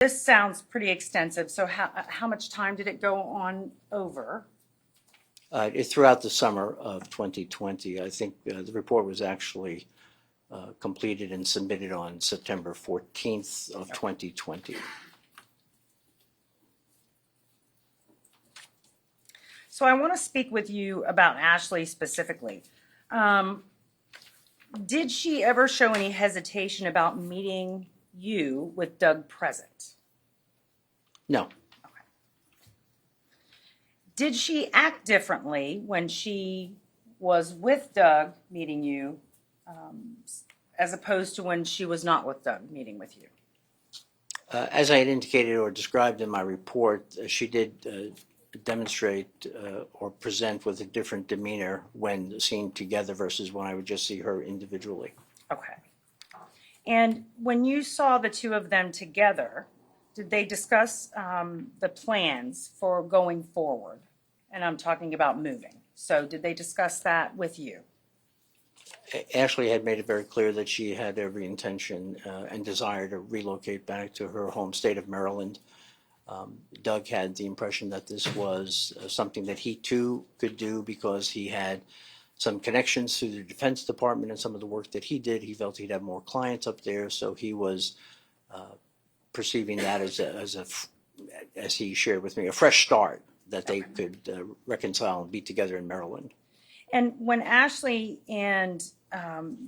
This sounds pretty extensive. So how much time did it go on over? Throughout the summer of 2020, I think the report was actually completed and submitted on September 14th of 2020. So I want to speak with you about Ashley specifically. Did she ever show any hesitation about meeting you with Doug present? No. Okay. Did she act differently when she was with Doug meeting you as opposed to when she was not with Doug meeting with you? As I had indicated or described in my report, she did demonstrate or present with a different demeanor when seen together versus when I would just see her individually. Okay. And when you saw the two of them together, did they discuss the plans for going forward? And I'm talking about moving. So did they discuss that with you? Ashley had made it very clear that she had every intention and desire to relocate back to her home state of Maryland. Doug had the impression that this was something that he too could do because he had some connections through the Defense Department and some of the work that he did. He felt he'd have more clients up there, so he was perceiving that as he shared with me, a fresh start that they could reconcile and be together in Maryland. And when Ashley and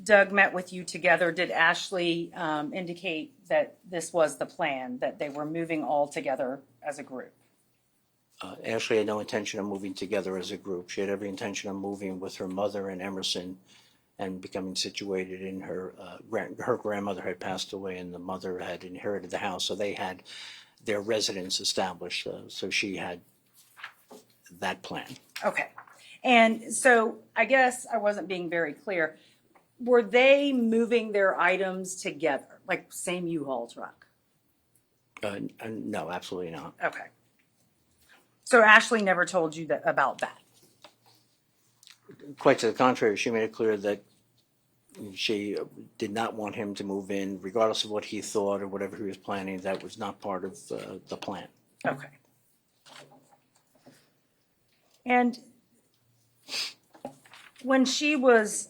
Doug met with you together, did Ashley indicate that this was the plan, that they were moving all together as a group? Ashley had no intention of moving together as a group. She had every intention of moving with her mother and Emerson and becoming situated in her grandmother had passed away and the mother had inherited the house, so they had their residence established. So she had that plan. Okay. And so I guess I wasn't being very clear. Were they moving their items together, like same U-Haul truck? No, absolutely not. Okay. So Ashley never told you about that? Quite to the contrary, she made it clear that she did not want him to move in, regardless of what he thought or whatever he was planning. That was not part of the plan. Okay. And when she was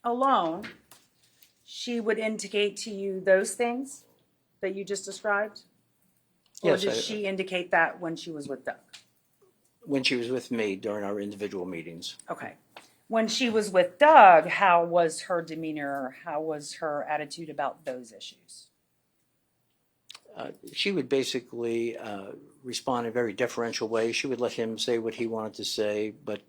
alone, she would indicate to you those things that you just described? Or Yes, did she indicate that when she was with Doug? When she was with me during our individual meetings. Okay. When she was with Doug, how was her demeanor? How was her attitude about those issues? She would basically respond in a very deferential way. She would let him say what he wanted to say, but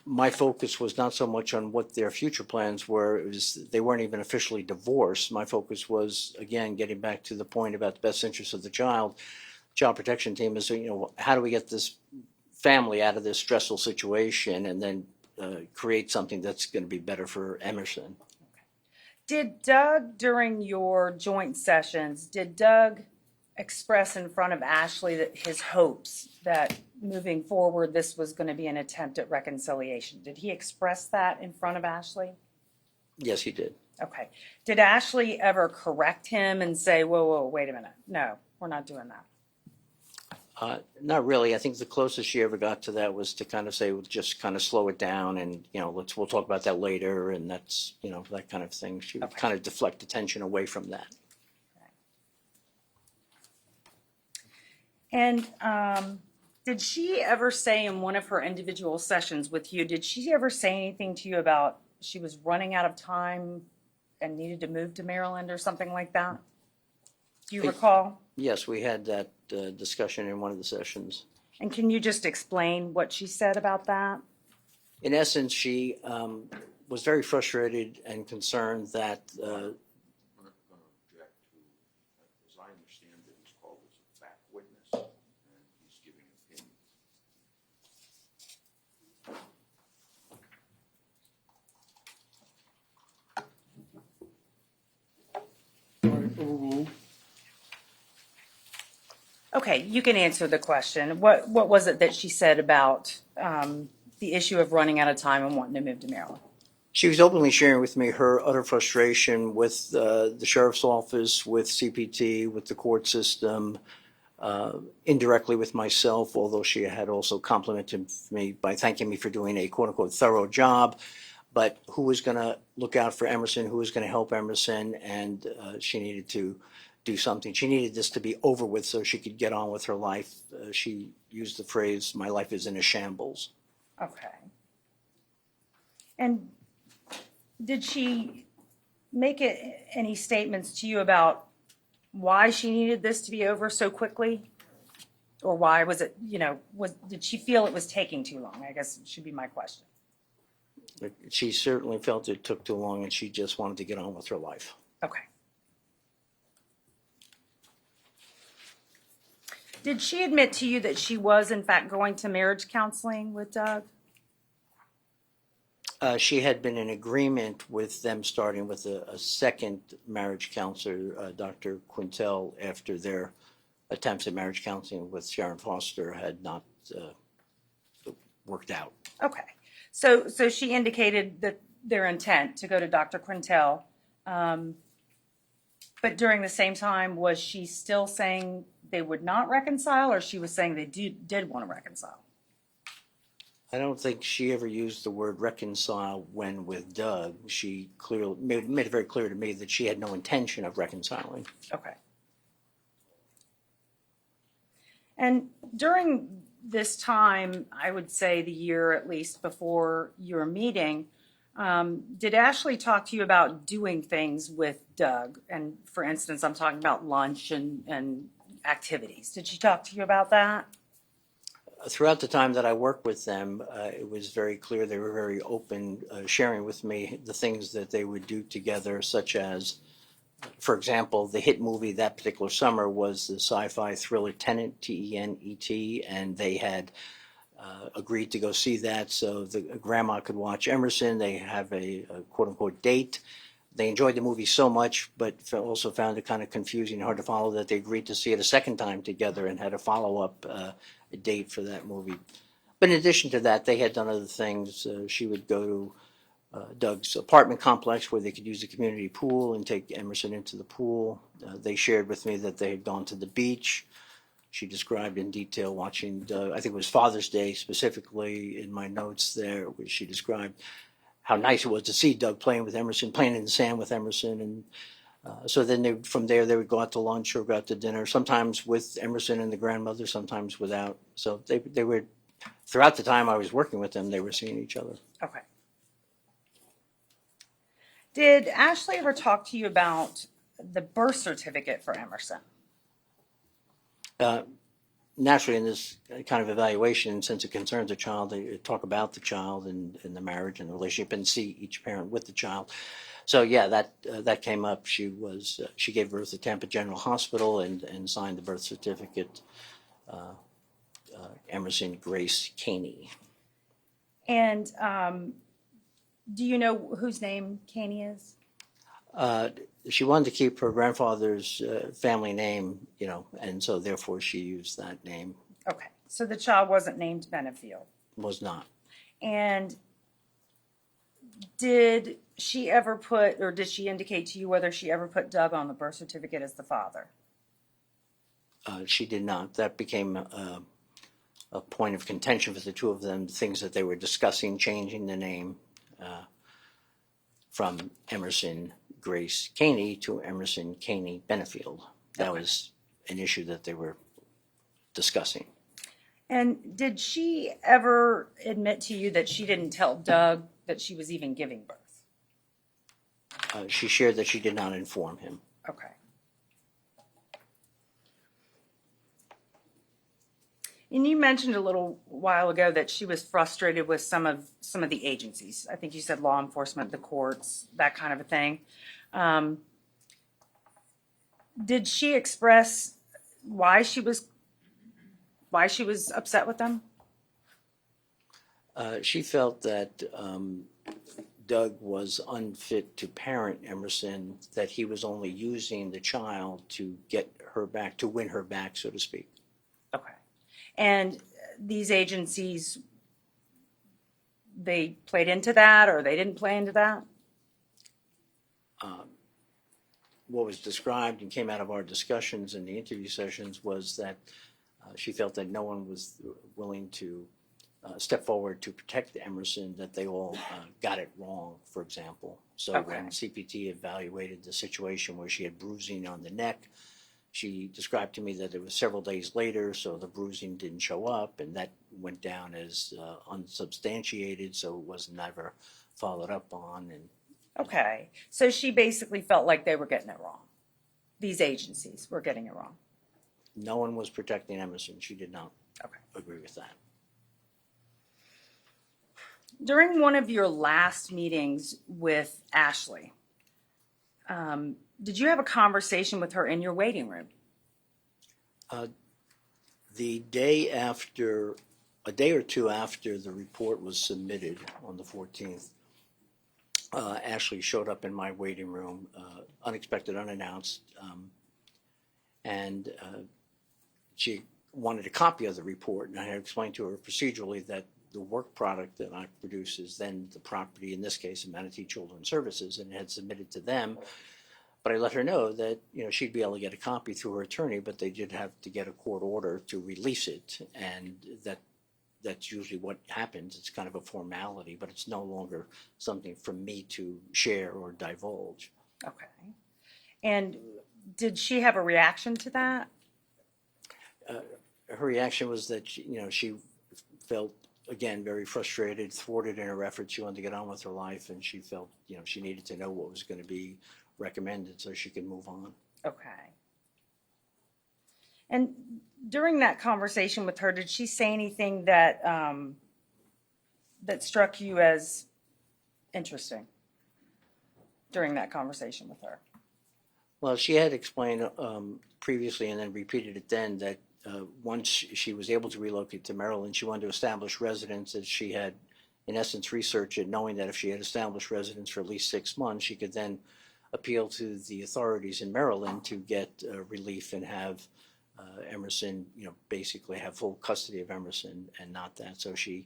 my focus was not so much on what their future plans were. They weren't even officially divorced. My focus was, again, getting back to the point about the best interest of the child. Child protection team is, how do we get this family out of this stressful situation and then create something that's going to be better for Emerson. Did Doug, during your joint sessions, did Doug express in front of Ashley that his hopes that moving forward this was going to be an attempt at reconciliation? Did he express that in front of Ashley? Yes, he did. Okay. Did Ashley ever correct him and say, whoa, wait a minute. No, we're not doing that? Not really. I think the closest she ever got to that was to kind of say, well, just kind of slow it down and, we'll talk about that later. And that's, that kind of thing. She would kind of deflect attention away from that. And did she ever say in one of her individual sessions with you, did she ever say anything to you about she was running out of time and needed to move to Maryland or something like that? Do you recall? Yes, we had that discussion in one of the sessions. And can you just explain what she said about that? In essence, she was very frustrated and concerned that I'm not going to object to, as I understand it, he's called as a fact witness, and he's giving opinions. Overruled. Okay, you can answer the question. What was it that she said about the issue of running out of time and wanting to move to Maryland? She was openly sharing with me her utter frustration with the sheriff's office, with CPT, with the court system, indirectly with myself, although she had also complimented me by thanking me for doing a quote-unquote thorough job. But who was going to look out for Emerson, who was going to help Emerson, and she needed to do something. She needed this to be over with so she could get on with her life. She used the phrase, "My life is in a shambles." Okay. And did she make any statements to you about why she needed this to be over so quickly? Or why was it, did she feel it was taking too long? I guess should be my question. She certainly felt it took too long, and she just wanted to get on with her life. Okay. Did she admit to you that she was, in fact, going to marriage counseling with Doug? She had been in agreement with them starting with a second marriage counselor, Dr. Quintel, after their attempts at marriage counseling with Sharon Foster had not worked out. Okay. So she indicated that their intent to go to Dr. Quintel. But during the same time, was she still saying they would not reconcile, or she was saying they did want to reconcile? I don't think she ever used the word reconcile when with Doug. She clearly made it very clear to me that she had no intention of reconciling. Okay. And during this time, I would say the year at least before your meeting, did Ashley talk to you about doing things with Doug? And for instance, I'm talking about lunch and activities. Did she talk to you about that? Throughout the time that I worked with them, it was very clear they were very open, sharing with me the things that they would do together, such as, for example, the hit movie that particular summer was the sci-fi thriller Tenet, T-E-N-E-T, and they had agreed to go see that so the grandma could watch Emerson. They have a quote-unquote date. They enjoyed the movie so much, but also found it kind of confusing and hard to follow that they agreed to see it a second time together and had a follow-up date for that movie. But in addition to that, they had done other things. She would go to Doug's apartment complex where they could use the community pool and take Emerson into the pool. They shared with me that they had gone to the beach. She described in detail watching Doug. I think it was Father's Day specifically in my notes there, where she described how nice it was to see Doug playing with Emerson, playing in the sand with Emerson. And so then from there, they would go out to lunch or go out to dinner, sometimes with Emerson and the grandmother, sometimes without. So they were, throughout the time I was working with them, they were seeing each other. Okay. Did Ashley ever talk to you about the birth certificate for Emerson? Naturally, in this kind of evaluation, since it concerns a child, they talk about the child and the marriage and the relationship and see each parent with the child. So yeah, that came up. She gave birth at Tampa General Hospital and signed the birth certificate. Emerson Grace Caney. And do you know whose name Caney is? She wanted to keep her grandfather's family name, and so therefore she used that name. Okay, so the child wasn't named Benefield. Was not. And did she ever put, or did she indicate to you whether she ever put Doug on the birth certificate as the father? She did not. That became a point of contention for the two of them, things that they were discussing, changing the name from Emerson Grace Caney to Emerson Caney Benefield. That was an issue that they were discussing. And did she ever admit to you that she didn't tell Doug that she was even giving birth? She shared that she did not inform him. Okay. And you mentioned a little while ago that she was frustrated with some of the agencies. I think you said law enforcement, the courts, that kind of a thing. Did she express why she was upset with them? She felt that Doug was unfit to parent Emerson, that he was only using the child to get her back, to win her back, so to speak. Okay. And these agencies they played into that or they didn't play into that? What was described and came out of our discussions in the interview sessions was that she felt that no one was willing to step forward to protect Emerson, that they all got it wrong, for example. So Okay. when CPT evaluated the situation where she had bruising on the neck, she described to me that it was several days later, so the bruising didn't show up, and that went down as unsubstantiated, so it was never followed up on. And Okay, so she basically felt like they were getting it wrong. These agencies were getting it wrong. no one was protecting Emerson. She did not Okay. agree with that. During one of your last meetings with Ashley, did you have a conversation with her in your waiting room? The day after, a day or two after the report was submitted on the 14th, Ashley showed up in my waiting room, unexpected, unannounced, and she wanted a copy of the report. And I had explained to her procedurally that the work product that I produce is then the property, in this case, of Manatee Children's Services, and had submitted to them. But I let her know that she'd be able to get a copy through her attorney, but they did have to get a court order to release it, and that's usually what happens. It's kind of a formality, but it's no longer something for me to share or divulge. Okay. And did she have a reaction to that? Her reaction was that she felt, again, very frustrated, thwarted in her efforts. She wanted to get on with her life, and she felt she needed to know what was going to be recommended so she could move on. Okay. And during that conversation with her, did she say anything that that struck you as interesting during that conversation with her? Well, she had explained previously and then repeated it then that once she was able to relocate to Maryland, she wanted to establish residence, as she had, in essence, researched it, knowing that if she had established residence for at least 6 months, she could then appeal to the authorities in Maryland to get relief and have Emerson, basically have full custody of Emerson and not that. So she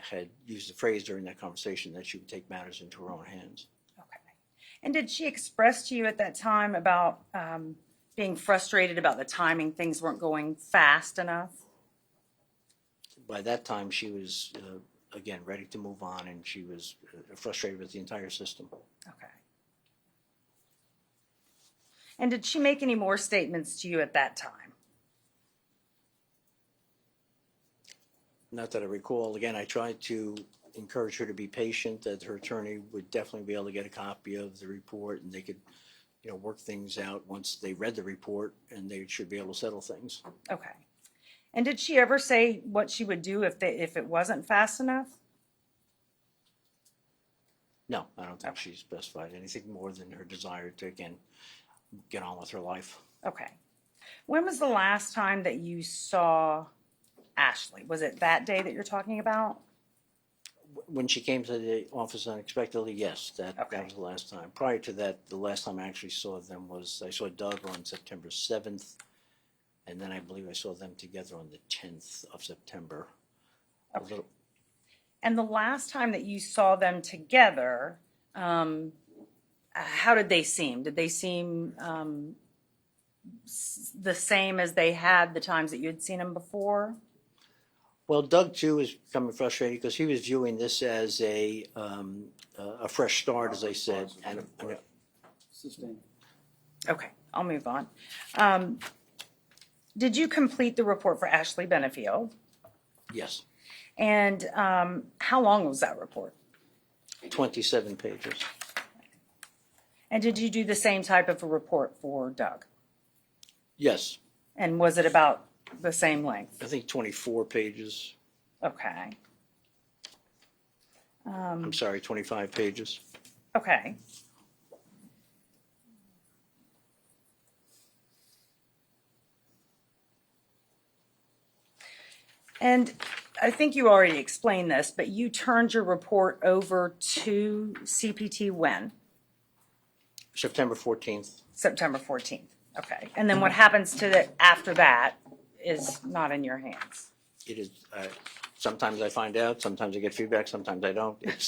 had used the phrase during that conversation that she would take matters into her own hands. Okay. And did she express to you at that time about being frustrated about the timing, things weren't going fast enough? By that time, she was, again, ready to move on, and she was frustrated with the entire system. Okay. And did she make any more statements to you at that time? Not that I recall. Again, I tried to encourage her to be patient, that her attorney would definitely be able to get a copy of the report, and they could work things out once they read the report, and they should be able to settle things. Okay. And did she ever say what she would do if it wasn't fast enough? No, I don't think she specified anything more than her desire to, again, get on with her life. Okay. When was the last time that you saw Ashley? Was it that day that you're talking about? When she came to the office unexpectedly, yes, that Okay. was the last time. Prior to that, the last time I actually saw them was, I saw Doug on September 7th, and then I believe I saw them together on the 10th of September. Okay. And the last time that you saw them together, how did they seem? Did they seem the same as they had the times that you had seen them before? Well, Doug too is becoming frustrated because he was viewing this as a fresh start, as I said. And Sustained. Okay, I'll move on. Did you complete the report for Ashley Benefield? yes, And how long was that report? 27 pages. And did you do the same type of a report for Doug? Yes, And was it about the same length? I think 24 pages. Okay. I'm sorry, 25 pages. Okay. And I think you already explained this, but you turned your report over to CPT when? September 14th. September 14th. Okay. And then what happens to the after that is not in your hands. It is sometimes I find out, sometimes I get feedback, sometimes I don't. It's